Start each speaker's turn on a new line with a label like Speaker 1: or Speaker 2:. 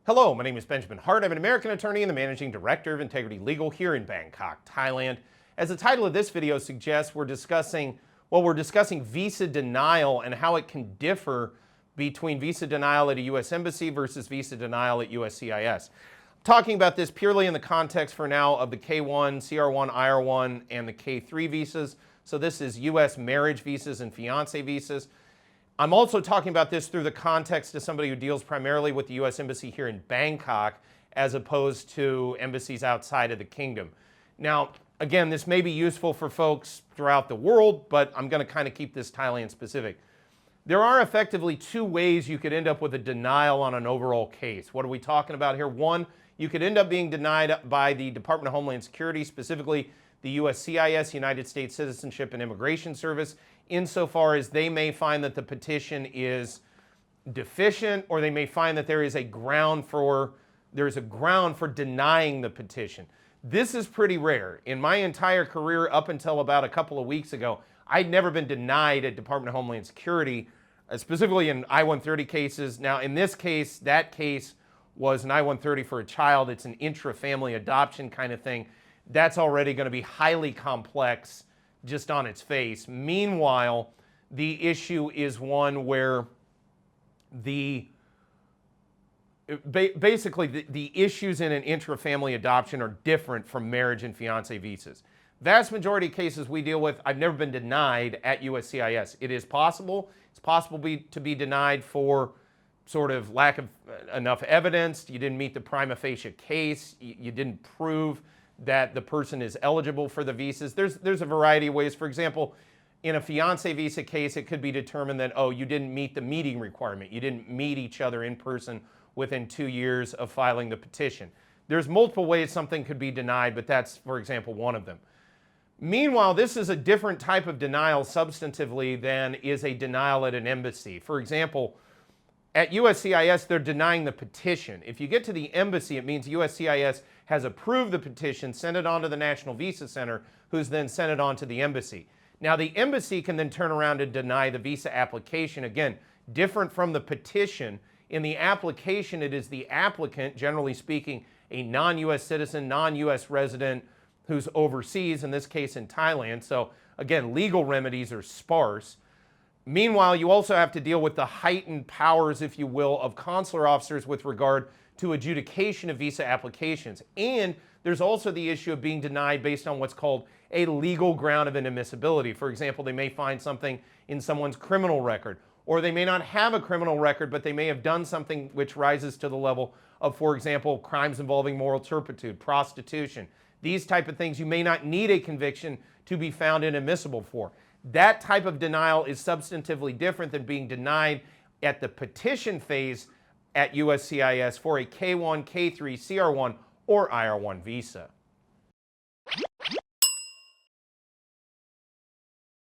Speaker 1: Hello, my name is Benjamin Hart. I'm an American attorney and the Managing Director of Integrity Legal here in Bangkok, Thailand. As the title of this video suggests, we're discussing visa denial and how it can differ between visa denial at a U.S. embassy versus visa denial at USCIS. I'm talking about this purely in the context for now of the K-1, CR-1, IR-1, and the K-3 visas. So this is U.S. marriage visas and fiancé visas. I'm also talking about this through the context of somebody who deals primarily with the U.S. Embassy here in Bangkok as opposed to embassies outside of the kingdom. Now, again, this may be useful for folks throughout the world, but I'm going to kind of keep this Thailand specific. There are effectively two ways you could end up with a denial on an overall case. What are we talking about here? One, you could end up being denied by the Department of Homeland Security, specifically the USCIS, United States Citizenship and Immigration Service, insofar as they may find that the petition is deficient, or they may find that there is a ground for denying the petition. This is pretty rare. In my entire career up until about a couple of weeks ago, I'd never been denied at Department of Homeland Security, specifically in I-130 cases. Now, in this case, that case was an I-130 for a child. It's an intra-family adoption kind of thing. That's already going to be highly complex just on its face. Meanwhile, the issue is one where basically the issues in an intra-family adoption are different from marriage and fiancé visas. Vast majority of cases we deal with, I've never been denied at USCIS. It is possible. It's possible to be denied for sort of lack of enough evidence. You didn't meet the prima facie case. You didn't prove that the person is eligible for the visas. There's a variety of ways. For example, in a fiancé visa case, it could be determined that, oh, you didn't meet the meeting requirement. You didn't meet each other in person within 2 years of filing the petition. There's multiple ways something could be denied, but that's, for example, one of them. Meanwhile, this is a different type of denial substantively than is a denial at an embassy. For example, at USCIS, they're denying the petition. If you get to the embassy, it means USCIS has approved the petition, sent it on to the National Visa Center, who's then sent it on to the embassy. Now, the embassy can then turn around and deny the visa application. Again, different from the petition. In the application, it is the applicant, generally speaking, a non-U.S. citizen, non-U.S. resident who's overseas, in this case in Thailand. So, again, legal remedies are sparse. Meanwhile, you also have to deal with the heightened powers, if you will, of consular officers with regard to adjudication of visa applications. And there's also the issue of being denied based on what's called a legal ground of inadmissibility. For example, they may find something in someone's criminal record, or they may not have a criminal record, but they may have done something which rises to the level of, for example, crimes involving moral turpitude, prostitution. These type of things you may not need a conviction to be found inadmissible for. That type of denial is substantively different than being denied at the petition phase at USCIS for a K-1, K-3, CR-1, or IR-1 visa.